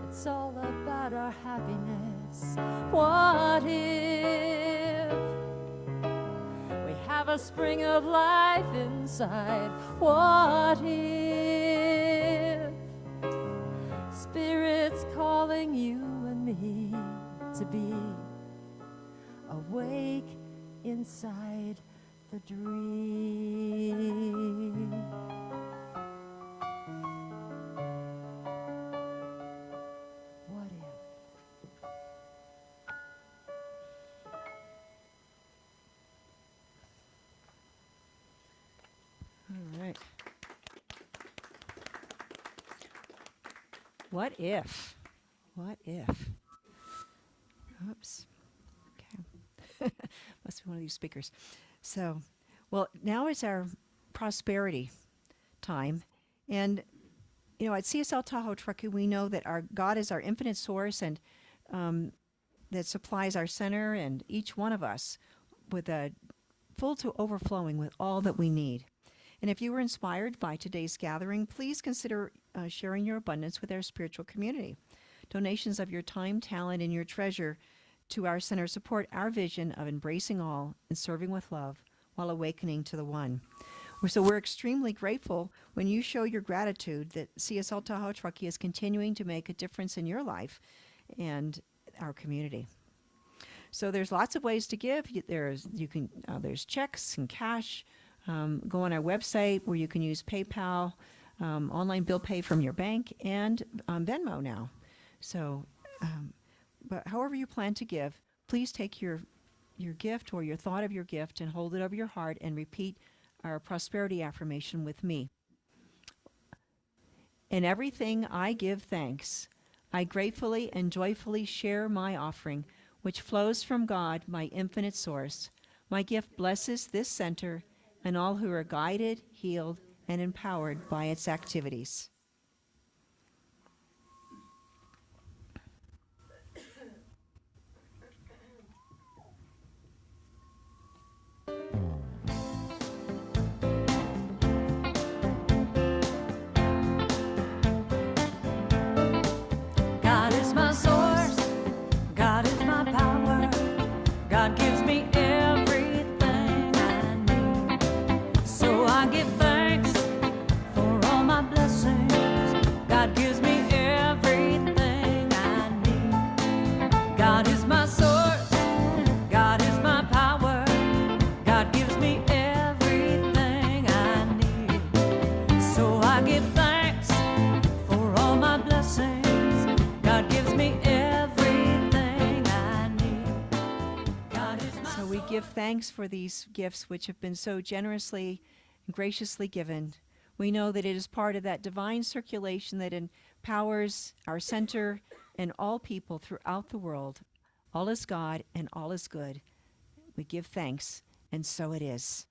it's all about our happiness? What if we have a spring of life inside? What if Spirit's calling you and me to be awake inside the dream? What if? All right. What if? What if? Oops. Okay. Must be one of these speakers. So, well, now is our prosperity time. And, you know, at CSL Tahoe-Truckee, we know that our God is our infinite source, and that supplies our center and each one of us with a full to overflowing with all that we need. And if you were inspired by today's gathering, please consider sharing your abundance with our spiritual community. Donations of your time, talent, and your treasure to our center support our vision of embracing all and serving with love while awakening to the one. So we're extremely grateful when you show your gratitude that CSL Tahoe-Truckee is continuing to make a difference in your life and our community. So there's lots of ways to give. There's checks and cash. Go on our website where you can use PayPal, online bill pay from your bank, and Venmo now. So, but however you plan to give, please take your gift or your thought of your gift and hold it over your heart and repeat our prosperity affirmation with me. In everything I give thanks. I gratefully and joyfully share my offering, which flows from God, my infinite source. My gift blesses this center and all who are guided, healed, and empowered by its activities. God is my source, God is my power, God gives me everything I need. So I give thanks for all my blessings, God gives me everything I need. God is my source, God is my power, God gives me everything I need. So I give thanks for all my blessings. God gives me everything I need. God is my So we give thanks for these gifts which have been so generously and graciously given. We know that it is part of that divine circulation that empowers our center and all people throughout the world. All is God and all is good. We give thanks, and so it is.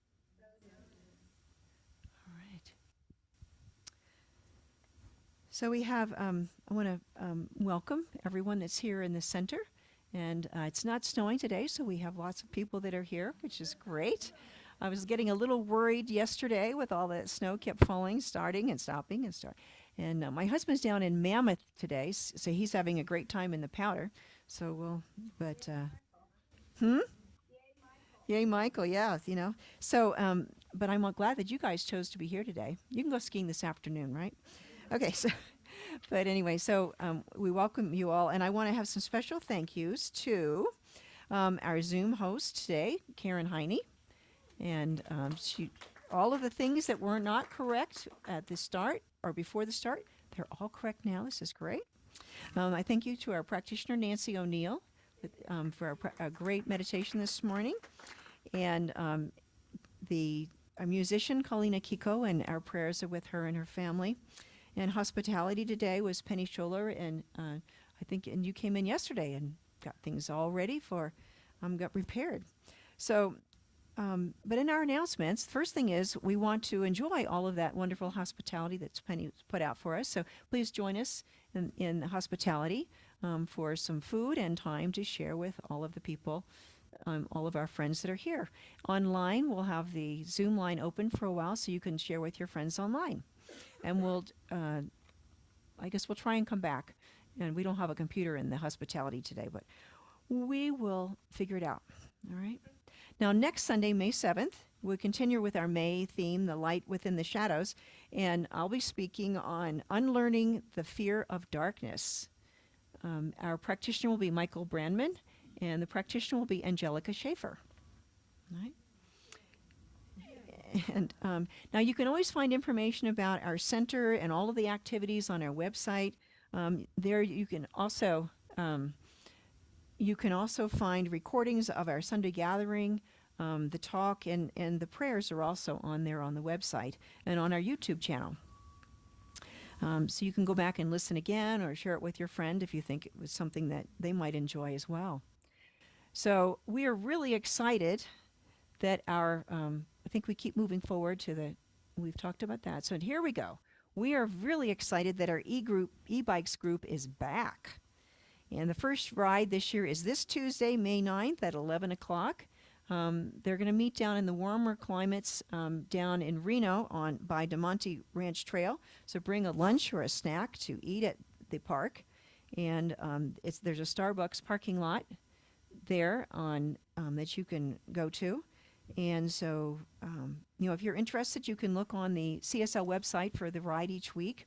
All right. So we have, I want to welcome everyone that's here in the center. And it's not snowing today, so we have lots of people that are here, which is great. I was getting a little worried yesterday with all that snow kept falling, starting and stopping and start. And my husband's down in Mammoth today, so he's having a great time in the powder. So yay, Michael, yeah, you know. So, but I'm glad that you guys chose to be here today. You can go skiing this afternoon, right? Okay, so, but anyway, so we welcome you all, and I want to have some special thank yous to our Zoom host today, Karen Heine, and all of the things that were not correct at the start or before the start, they're all correct now. This is great. I thank you to our practitioner, Nancy O'Neill, for a great meditation this morning, and our musician, Colleen Akiko, and our prayers are with her and her family. And hospitality today was Penny Scholler, and and you came in yesterday and got things all ready got prepared. So, but in our announcements, the first thing is we want to enjoy all of that wonderful hospitality that's Penny put out for us. So please join us in hospitality for some food and time to share with all of the people, all of our friends that are here. Online, we'll have the Zoom line open for a while so you can share with your friends online. And I guess we'll try and come back. And we don't have a computer in the hospitality today, but we will figure it out. All right. Now, next Sunday, May 7th, we'll continue with our May theme, The Light Within the Shadows. And I'll be speaking on unlearning the fear of darkness. Our practitioner will be Michael Brandman, and the practitioner will be Angelica Schaefer. All right. And now you can always find information about our center and all of the activities on our website. There you can also find recordings of our Sunday gathering, the talk, and the prayers are also on there on the website and on our YouTube channel. So you can go back and listen again or share it with your friend if you think it was something that they might enjoy as well. So we are really excited that I think we keep moving forward we've talked about that. So here we go. We are really excited that our e-bikes group is back. And the first ride this year is this Tuesday, May 9th at 11 o'clock. They're going to meet down in the warmer climates down in Reno by DeMonte Ranch Trail. So bring a lunch or a snack to eat at the park. And there's a Starbucks parking lot there that you can go to. And so, if you're interested, you can look on the CSL website for the ride each week.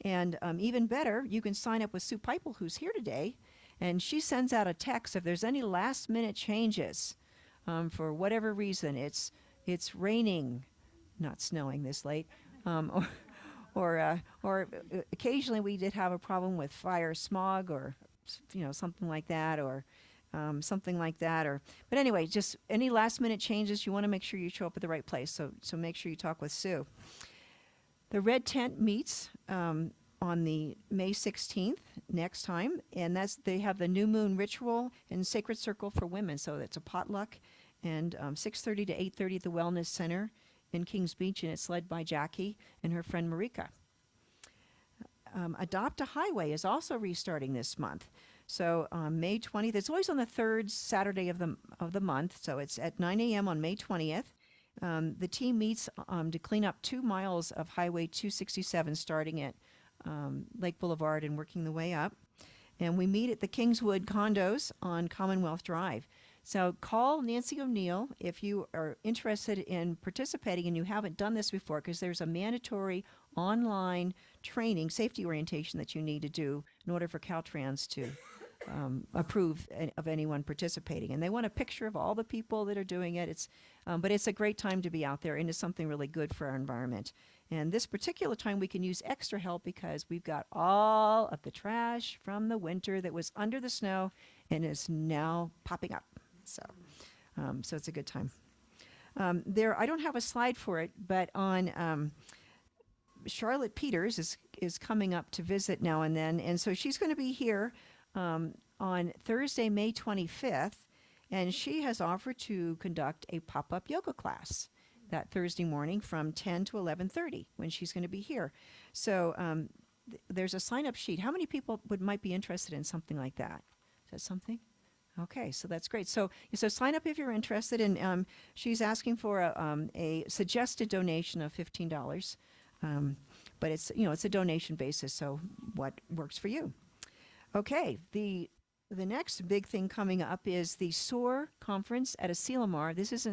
And even better, you can sign up with Sue Pipel, who's here today, and she sends out a text if there's any last-minute changes for whatever reason. It's raining, not snowing this late, or occasionally we did have a problem with fire, smog, or something like that, or but anyway, just any last-minute changes, you want to make sure you show up at the right place. So make sure you talk with Sue. The Red Tent meets on the May 16th next time, and they have the New Moon Ritual and Sacred Circle for women. So it's a potluck, and 6:30 to 8:30 at the Wellness Center in Kings Beach, and it's led by Jackie and her friend Marika. Adopt a Highway is also restarting this month. So May 20th, it's always on the third Saturday of the month. So it's at 9 a.m. on May 20th. The team meets to clean up 2 miles of Highway 267, starting at Lake Boulevard and working the way up. And we meet at the Kingswood condos on Commonwealth Drive. So call Nancy O'Neill if you are interested in participating and you haven't done this before, because there's a mandatory online training, safety orientation that you need to do in order for Caltrans to approve of anyone participating. And they want a picture of all the people that are doing it. But it's a great time to be out there, and it's something really good for our environment. And this particular time we can use extra help because we've got all of the trash from the winter that was under the snow and is now popping up. So it's a good time. I don't have a slide for it, but on Charlotte Peters is coming up to visit now and then, and so she's going to be here on Thursday, May 25th, and she has offered to conduct a pop-up yoga class that Thursday morning from 10 to 11:30 when she's going to be here. So there's a sign-up sheet. How many people might be interested in something like that? Is that something? Okay, so that's great. So sign up if you're interested, and she's asking for a suggested donation of $15, but it's a donation basis. So what works for you? Okay, the next big thing coming up is the SOAR conference at Asilomar. This is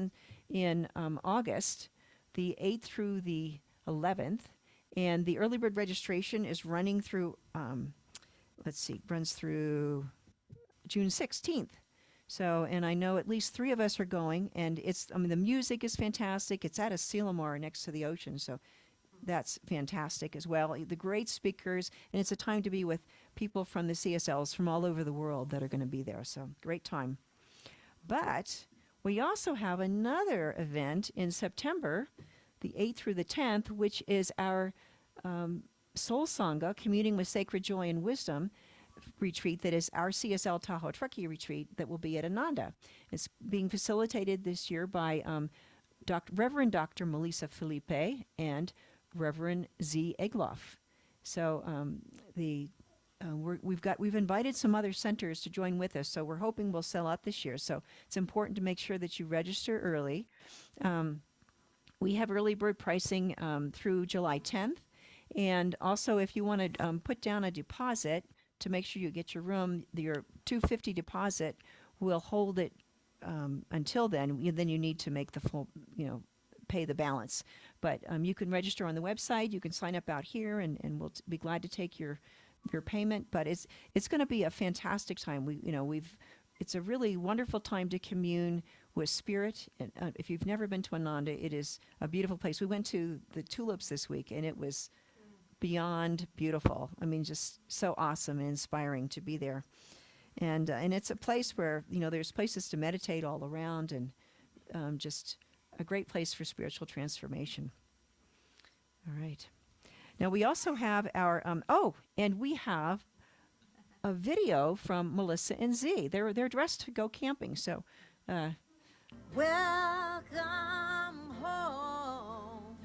in August, the 8th through the 11th, and the early bird registration is running through. Runs through June 16th. So, and I know at least 3 of us are going, and the music is fantastic. It's at Asilomar next to the ocean, so that's fantastic as well. The great speakers, and it's a time to be with people from the CSLs from all over the world that are going to be there, so great time. But we also have another event in September, the 8th through the 10th, which is our Soul Sangha, Communing with Sacred Joy and Wisdom retreat that is our CSL Tahoe-Truckee retreat that will be at Ananda. It's being facilitated this year by Reverend Dr. Melissa Felipe and Reverend Z. Egloff. So we've invited some other centers to join with us, so we're hoping we'll sell out this year. So it's important to make sure that you register early. We have early bird pricing through July 10th, and also if you want to put down a deposit to make sure you get your room, your $250 deposit will hold it until then. Then you need to make the full, pay the balance. But you can register on the website. You can sign up out here, and we'll be glad to take your payment. But it's going to be a fantastic time. It's a really wonderful time to commune with spirit. And if you've never been to Ananda, it is a beautiful place. We went to the tulips this week, and it was beyond beautiful. I mean, just so awesome and inspiring to be there. And it's a place where, there's places to meditate all around, and just a great place for spiritual transformation. All right. Now we also have our, and we have a video from Melissa and Z. They're dressed to go camping, so. Welcome home,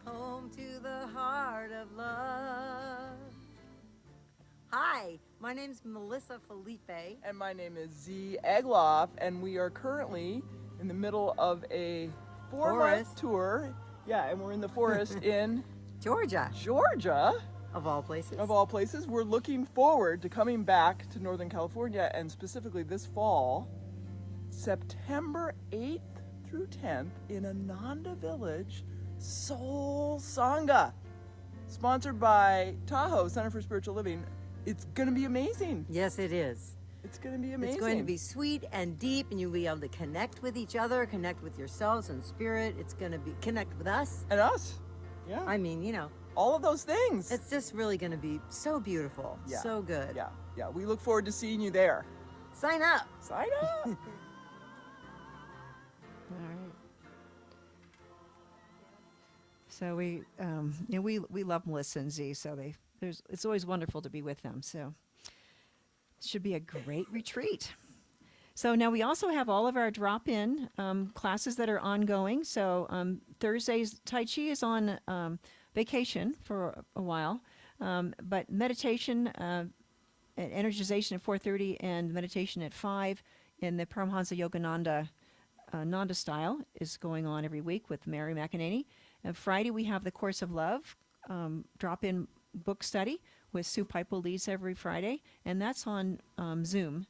home to the heart of love. Hi, my name's Melissa Felipe. And my name is Z. Egloff, and we are currently in the middle of a 4-month Forest. tour. Yeah, and we're in the forest in Georgia, Georgia, of all places. of all places. We're looking forward to coming back to Northern California, and specifically this fall, September 8th through 10th in Ananda Village, Soul Sangha, sponsored by Tahoe Center for Spiritual Living. It's going to be amazing. Yes, it is. It's going to be amazing. It's going to be sweet and deep, and you'll be able to connect with each other, connect with yourselves and spirit. It's going to be connect with us. And us. Yeah. I mean, you know, all of those things. it's just really going to be so beautiful, Yeah. so good. Yeah. Yeah. We look forward to seeing you there. Sign up. Sign up. All right. So we love Melissa and Z. So it's always wonderful to be with them. So it should be a great retreat. So now we also have all of our drop-in classes that are ongoing. So Thursdays, Tai Chi is on vacation for a while, but meditation and energization at 4:30 and meditation at 5 in the Paramhansa Yogananda Nanda style is going on every week with Mary McEnany. And Friday we have the Course of Love drop-in book study with Sue Pipel leads every Friday, and that's on Zoom,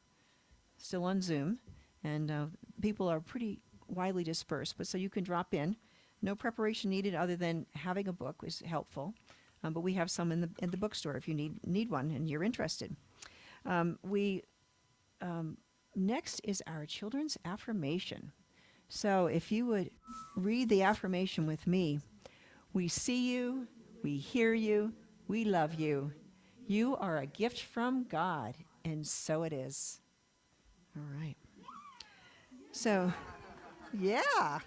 still on Zoom, and people are pretty widely dispersed, but so you can drop in. No preparation needed other than having a book is helpful, but we have some in the bookstore if you need one and you're interested. Next is our children's affirmation. So if you would read the affirmation with me. We see you, we hear you, we love you. You are a gift from God, and so it is. All right. So, yeah.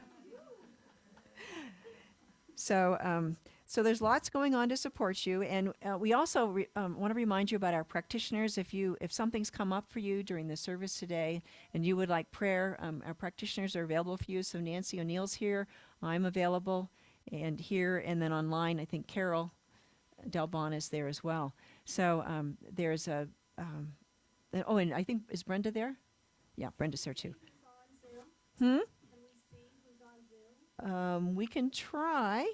So there's lots going on to support you, and we also want to remind you about our practitioners. If something's come up for you during the service today, and you would like prayer, our practitioners are available for you. So Nancy O'Neill's here, I'm available, and here, and then online, I think Carol Delbon is there as well. So there's a and I think is Brenda there? Yeah, Brenda's there too. We can try.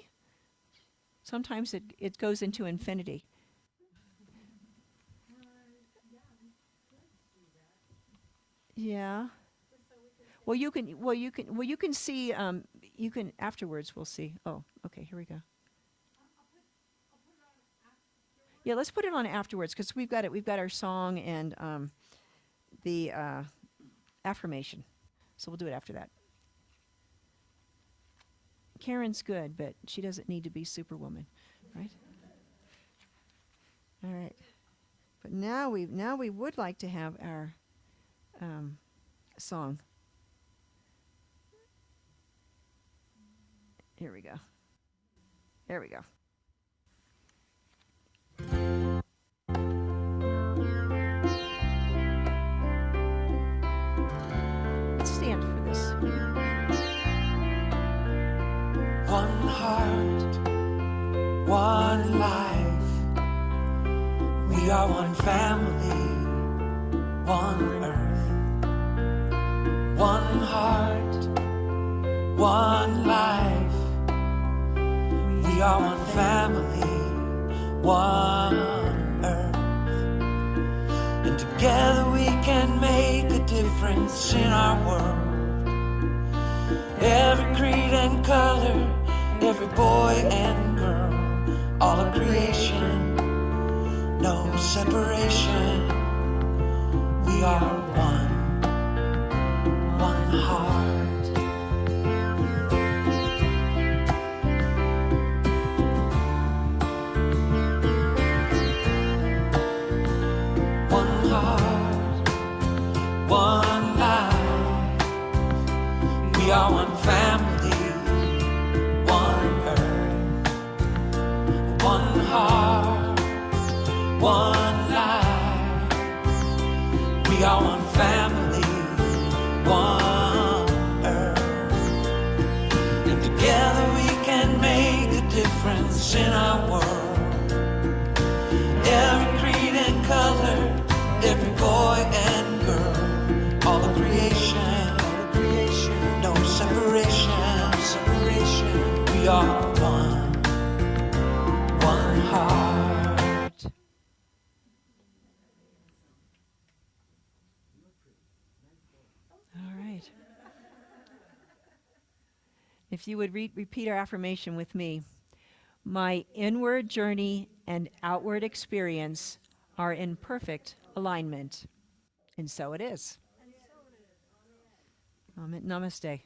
Sometimes it goes into infinity. Yeah. Well, you can see. You can afterwards. We'll see. Oh, okay. Here we go. Yeah, let's put it on afterwards because we've got it. We've got our song and the affirmation. So we'll do it after that. Karen's good, but she doesn't need to be Superwoman, right? All right. But now we would like to have our song. Here we go. There we go. Let's stand for this. One heart, one life. We are one family, one earth. One heart, one life. We are one family, one earth. And together we can make a difference in our world. Every creed and color, every boy and girl, all of creation, no separation. We are one heart. One heart, one life. We are one family, one earth. One heart, one life. We are one family, one earth. And together we can make a difference in our world. Every creed and color, every boy and girl, all of creation, no If you would repeat our affirmation with me. My inward journey and outward experience are in perfect alignment. And so it is. Namaste.